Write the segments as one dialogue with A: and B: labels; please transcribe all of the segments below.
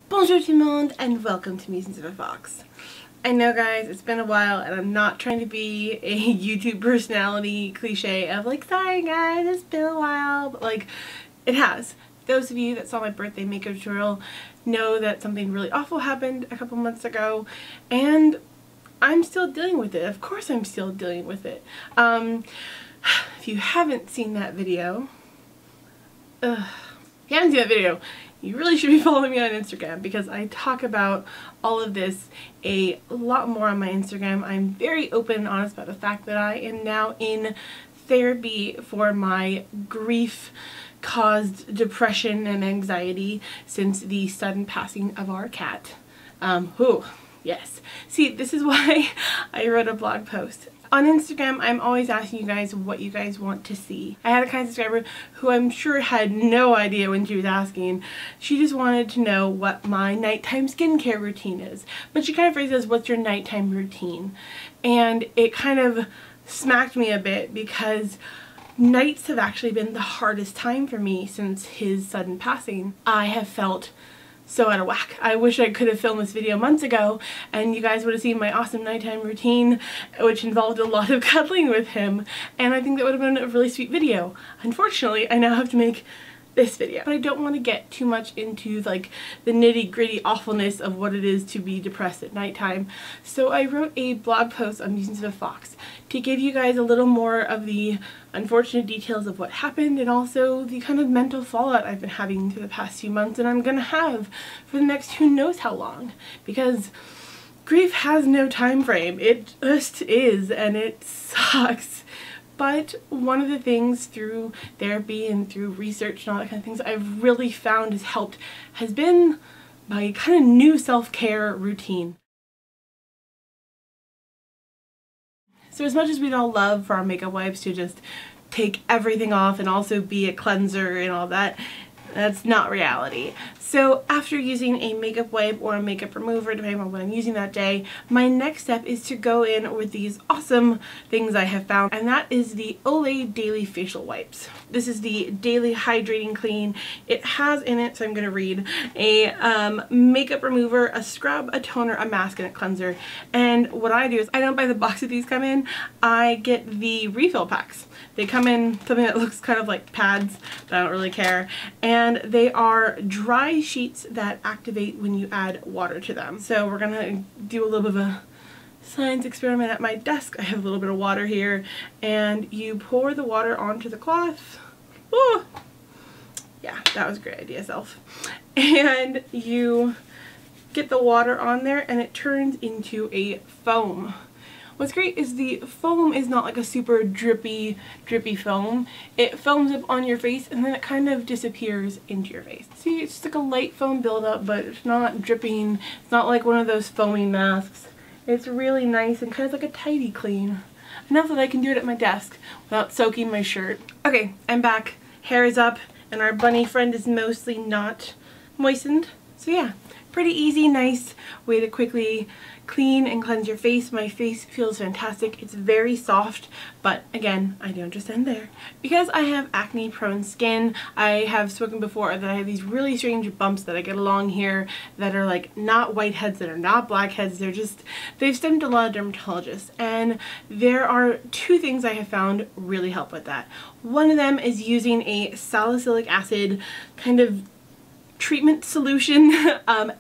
A: Bonjour tout monde and welcome to Musings of a Fox. I know guys, it's been a while and I'm not trying to be a YouTube personality cliche of like, sorry guys, it's been a while, but like, it has. Those of you that saw my birthday makeup tutorial know that something really awful happened a couple months ago and I'm still dealing with it. Of course I'm still dealing with it. If you haven't seen that video, you really should be following me on Instagram because I talk about all of this a lot more on my Instagram. I'm very open and honest about the fact that I am now in therapy for my grief-caused depression and anxiety since the sudden passing of our cat. Yes. See, this is why I wrote a blog post. On Instagram, I'm always asking you guys what you guys want to see. I had a kind subscriber who I'm sure had no idea when she was asking. She just wanted to know what my nighttime skincare routine is. But she kind of phrased it as, what's your nighttime routine? And it kind of smacked me a bit because nights have actually been the hardest time for me since his sudden passing. I have felt so out of whack. I wish I could have filmed this video months ago and you guys would have seen my awesome nighttime routine, which involved a lot of cuddling with him, and I think that would have been a really sweet video. Unfortunately, I now have to make this video. But I don't want to get too much into like the nitty-gritty awfulness of what it is to be depressed at nighttime. So I wrote a blog post on Musings of a Fox to give you guys a little more of the unfortunate details of what happened and also the kind of mental fallout I've been having for the past few months and I'm gonna have for the next who knows how long, because grief has no time frame. It just is, and it sucks. But one of the things through therapy and through research and all that kind of things I've really found has helped has been my kind of new self-care routine. So as much as we'd all love for our makeup wipes to just take everything off and also be a cleanser and all that, that's not reality. So after using a makeup wipe or a makeup remover, depending on what I'm using that day, my next step is to go in with these awesome things I have found, and that is the Olay Daily Facial Wipes. This is the Daily Hydrating Clean. It has in it, so I'm going to read, a makeup remover, a scrub, a toner, a mask, and a cleanser. And what I do is, I don't buy the box that these come in, I get the refill packs. They come in something that looks kind of like pads, but I don't really care. And they are dry sheets that activate when you add water to them. So we're gonna do a little bit of a science experiment at my desk. I have a little bit of water here, and you pour the water onto the cloth. Oh, yeah, that was a great idea, self. And you get the water on there and it turns into a foam. What's great is the foam is not like a super drippy foam. It foams up on your face and then it kind of disappears into your face. See, it's just like a light foam buildup, but it's not dripping. It's not like one of those foaming masks. It's really nice and kind of like a tidy clean. Enough that I can do it at my desk without soaking my shirt. Okay, I'm back. Hair is up and our bunny friend is mostly not moistened. So yeah, pretty easy, nice way to quickly clean and cleanse your face. My face feels fantastic. It's very soft, but again, I don't just end there. Because I have acne prone skin, I have spoken before that I have these really strange bumps that I get along here that are like not whiteheads, that are not blackheads. They've stemmed to a lot of dermatologists, and there are two things I have found really help with that. One of them is using a salicylic acid kind of treatment solution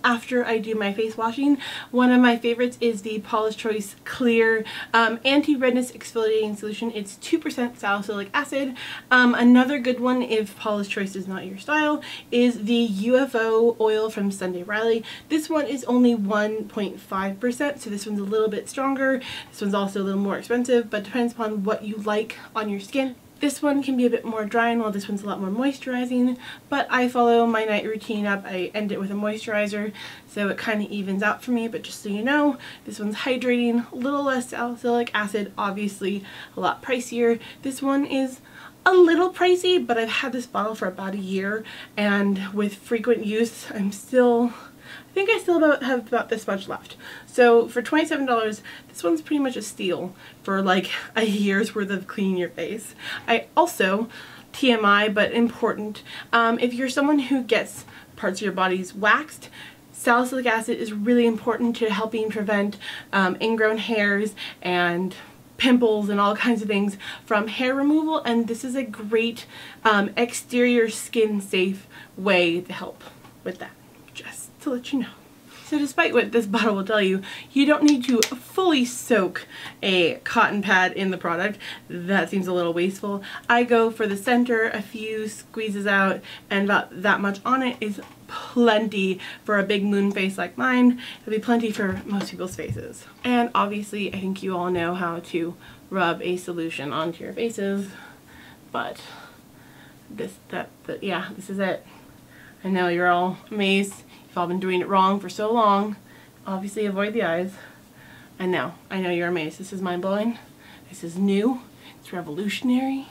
A: after I do my face washing. One of my favorites is the Paula's Choice Clear Anti-Redness Exfoliating Solution. It's 2% salicylic acid. Another good one, if Paula's Choice is not your style, is the UFO oil from Sunday Riley. This one is only 1.5%, so this one's a little bit stronger. This one's also a little more expensive, but depends upon what you like on your skin. This one can be a bit more drying while this one's a lot more moisturizing, but I follow my night routine up. I end it with a moisturizer, so it kind of evens out for me, but just so you know, this one's hydrating, a little less salicylic acid, obviously a lot pricier. This one is a little pricey, but I've had this bottle for about a year, and with frequent use, I think I still have about this much left. So for $27, this one's pretty much a steal for like a year's worth of cleaning your face. I also, TMI, but important, if you're someone who gets parts of your bodies waxed, salicylic acid is really important to helping prevent ingrown hairs and pimples and all kinds of things from hair removal, and this is a great exterior skin safe way to help with that, just to let you know. So despite what this bottle will tell you, you don't need to fully soak a cotton pad in the product. That seems a little wasteful. I go for the center, a few squeezes out, and about that much on it is plenty for a big moon face like mine. It'll be plenty for most people's faces. And obviously, I think you all know how to rub a solution onto your faces, but this is it. I know you're all amazed. You've all been doing it wrong for so long. Obviously avoid the eyes. I know you're amazed. This is mind-blowing. This is new. It's revolutionary.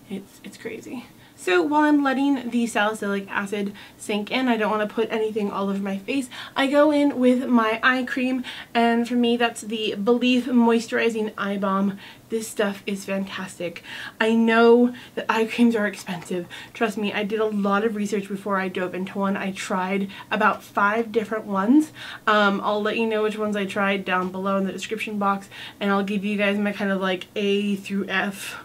A: It's crazy. So while I'm letting the salicylic acid sink in, I don't want to put anything all over my face, I go in with my eye cream, and for me that's the Belif Moisturizing Eye Balm. This stuff is fantastic. I know that eye creams are expensive. Trust me, I did a lot of research before I dove into one. I tried about 5 different ones. I'll let you know which ones I tried down below in the description box, and I'll give you guys my kind of like A through F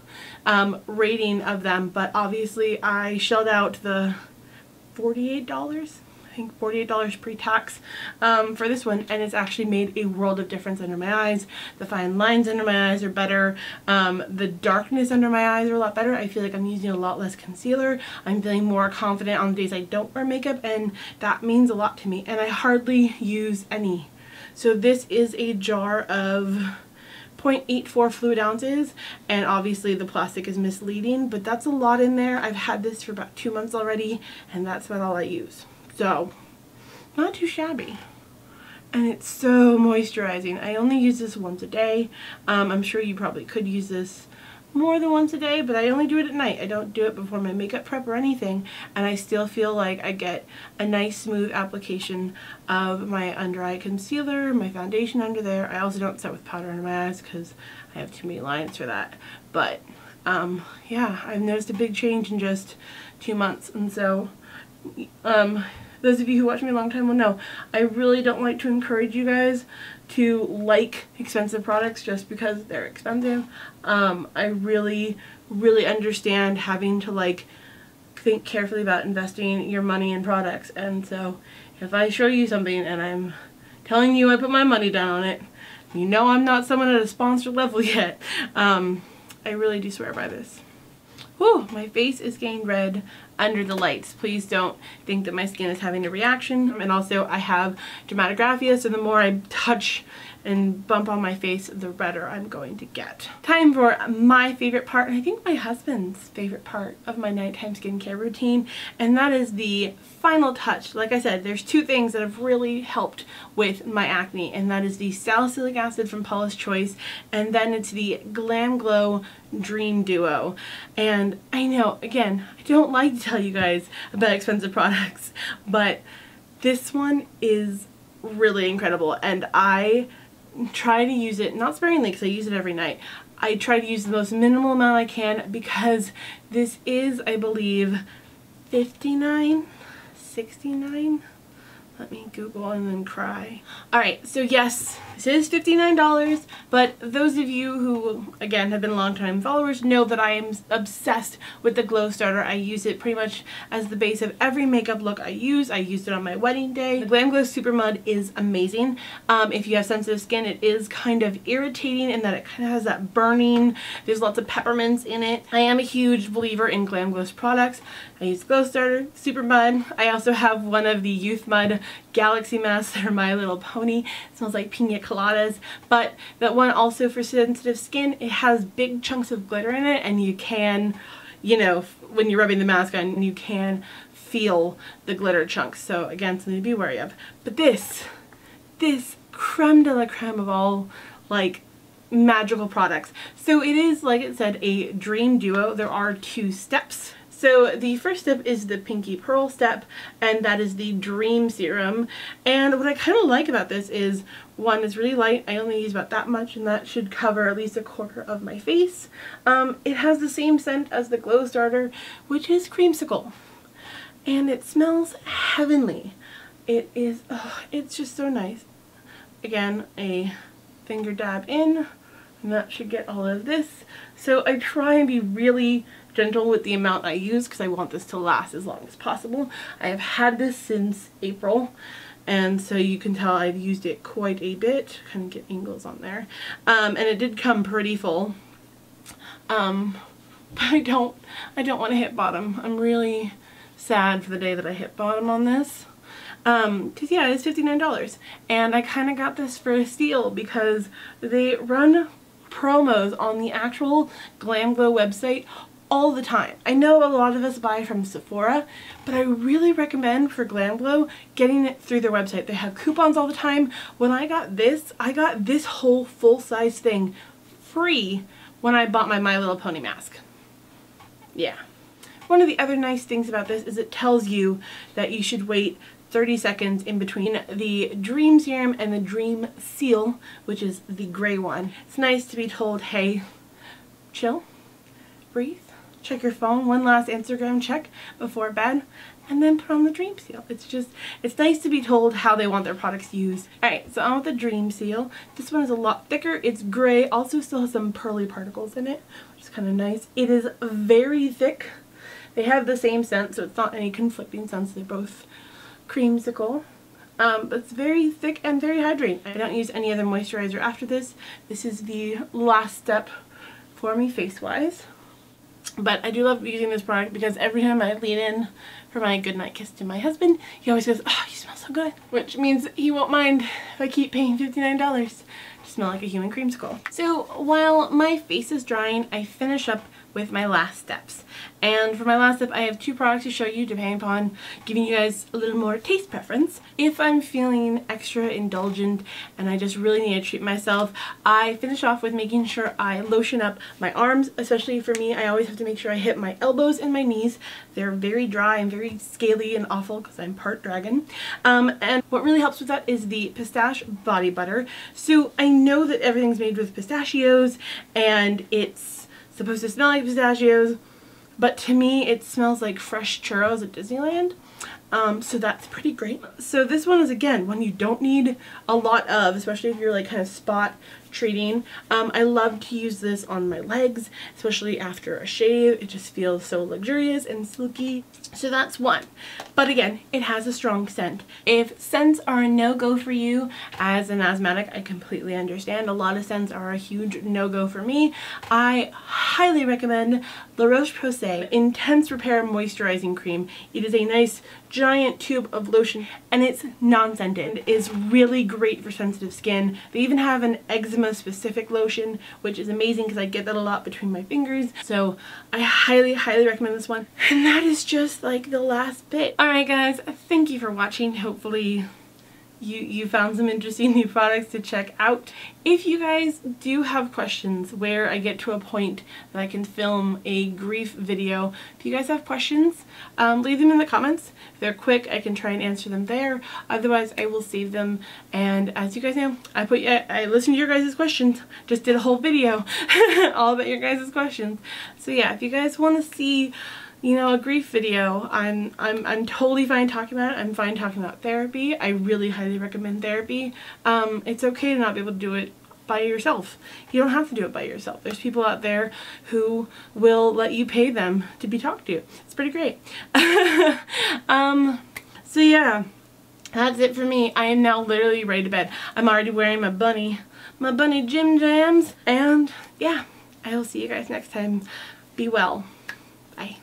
A: rating of them, but obviously I shelled out the $48, I think $48 pre-tax for this one, and it's actually made a world of difference under my eyes. The fine lines under my eyes are better. The darkness under my eyes are a lot better. I feel like I'm using a lot less concealer. I'm feeling more confident on the days I don't wear makeup, and that means a lot to me, and I hardly use any. So this is a jar of 0.84 fluid ounces, and obviously the plastic is misleading, but that's a lot in there. I've had this for about 2 months already, and that's about all I use. So, not too shabby. And it's so moisturizing. I only use this once a day. I'm sure you probably could use this more than once a day, but I only do it at night. I don't do it before my makeup prep or anything, and I still feel like I get a nice smooth application of my under eye concealer, my foundation under there. I also don't set with powder under my eyes because I have too many lines for that, but yeah, I've noticed a big change in just 2 months, and so those of you who watch me a long time will know I really don't like to encourage you guys to like expensive products just because they're expensive. I really understand having to like think carefully about investing your money in products, and so if I show you something and I'm telling you I put my money down on it, you know I'm not someone at a sponsored level yet. I really do swear by this. Whew, my face is getting red under the lights. Please don't think that my skin is having a reaction. And also I have dermatographia, so the more I touch and bump on my face, the redder I'm going to get. Time for my favorite part, and I think my husband's favorite part of my nighttime skincare routine, and that is the final touch. Like I said, there's 2 things that have really helped with my acne, and that is the salicylic acid from Paula's Choice, and then it's the GLAMGLOW Dreamduo. And I know, again, I don't like to tell you guys about expensive products, but this one is really incredible, and I try to use it, not sparingly because I use it every night. I try to use the most minimal amount I can because this is, I believe, $59, $69. Let me Google and then cry. Alright, so yes, this is $59, but those of you who, again, have been longtime followers know that I am obsessed with the Glow Starter. I use it pretty much as the base of every makeup look I use. I used it on my wedding day. The GLAMGLOW Super Mud is amazing. If you have sensitive skin, it is kind of irritating in that it kind of has that burning. There's lots of peppermints in it. I am a huge believer in GLAMGLOW's products. I use Glow Starter, Super Mud. I also have one of the Youth Mud Galaxy masks that are My Little Pony. It smells like pina coladas, but that one also for sensitive skin, it has big chunks of glitter in it, and you can, you know, when you're rubbing the mask on, you can feel the glitter chunks. So again, something to be wary of. But this creme de la creme of all, like, magical products. So it is, like it said, a dream duo. There are 2 steps. So the first step is the Pinky Pearl step, and that is the Dream Serum. And what I kind of like about this is, one, it's really light. I only use about that much, and that should cover at least 1/4 of my face. It has the same scent as the Glow Starter, which is creamsicle. And it smells heavenly. It is, oh, it's just so nice. Again, a finger dab in, and that should get all of this. So I try and be really gentle with the amount I use because I want this to last as long as possible. I have had this since April, and so you can tell I've used it quite a bit. Kind of get angles on there. And it did come pretty full. But I don't want to hit bottom. I'm really sad for the day that I hit bottom on this. Cause yeah, it's $59, and I kind of got this for a steal because they run promos on the actual GLAMGLOW website all the time. I know a lot of us buy from Sephora, but I really recommend for GLAMGLOW getting it through their website. They have coupons all the time. When I got this whole full-size thing free when I bought my My Little Pony mask. Yeah. One of the other nice things about this is it tells you that you should wait 30 seconds in between the Dream Serum and the Dream Seal, which is the gray one. It's nice to be told, hey, chill, breathe, check your phone, one last Instagram check before bed, and then put on the Dream Seal. It's nice to be told how they want their products used. Alright, so on with the Dream Seal. This one is a lot thicker. It's gray, also still has some pearly particles in it, which is kind of nice. It is very thick. They have the same scent, so it's not any conflicting scents. They're both creamsicle, but it's very thick and very hydrating. I don't use any other moisturizer after this. This is the last step for me face-wise. But I do love using this product because every time I lean in for my goodnight kiss to my husband, he always goes, oh, you smell so good. Which means he won't mind if I keep paying $59 to smell like a human creamsicle. So while my face is drying, I finish up with my last steps. And for my last step, I have two products to show you depending upon giving you guys a little more taste preference. If I'm feeling extra indulgent and I just really need to treat myself, I finish off with making sure I lotion up my arms. Especially for me, I always have to make sure I hit my elbows and my knees. They're very dry and very scaly and awful because I'm part dragon. And what really helps with that is the Pistache body butter. So I know that everything's made with pistachios and it's supposed to smell like pistachios, but to me it smells like fresh churros at Disneyland. So that's pretty great. So this one is, again, one you don't need a lot of, especially if you're like kind of spot treating. I love to use this on my legs, especially after a shave. It just feels so luxurious and silky. So that's one. But again, it has a strong scent. If scents are a no-go for you as an asthmatic, I completely understand. A lot of scents are a huge no-go for me. I highly recommend the ROCHE-POSAY Intense Repair Moisturizing Cream. It is a nice giant tube of lotion and it's non-scented. It is really great for sensitive skin. They even have an eczema specific lotion, which is amazing because I get that a lot between my fingers. So I highly recommend this one. And that is just like the last bit. Alright guys, thank you for watching. Hopefully you found some interesting new products to check out. If you guys do have questions where I get to a point that I can film a grief video, if you guys have questions, leave them in the comments. If they're quick, I can try and answer them there. Otherwise, I will save them. And as you guys know, I listened to your guys' questions. Just did a whole video all about your guys' questions. So yeah, if you guys want to see, you know, a grief video, I'm totally fine talking about it. I'm fine talking about therapy. I really highly recommend therapy. It's okay to not be able to do it by yourself. You don't have to do it by yourself. There's people out there who will let you pay them to be talked to. It's pretty great. So yeah, that's it for me. I am now literally ready to bed. I'm already wearing my bunny gym jams, and yeah, I will see you guys next time. Be well. Bye.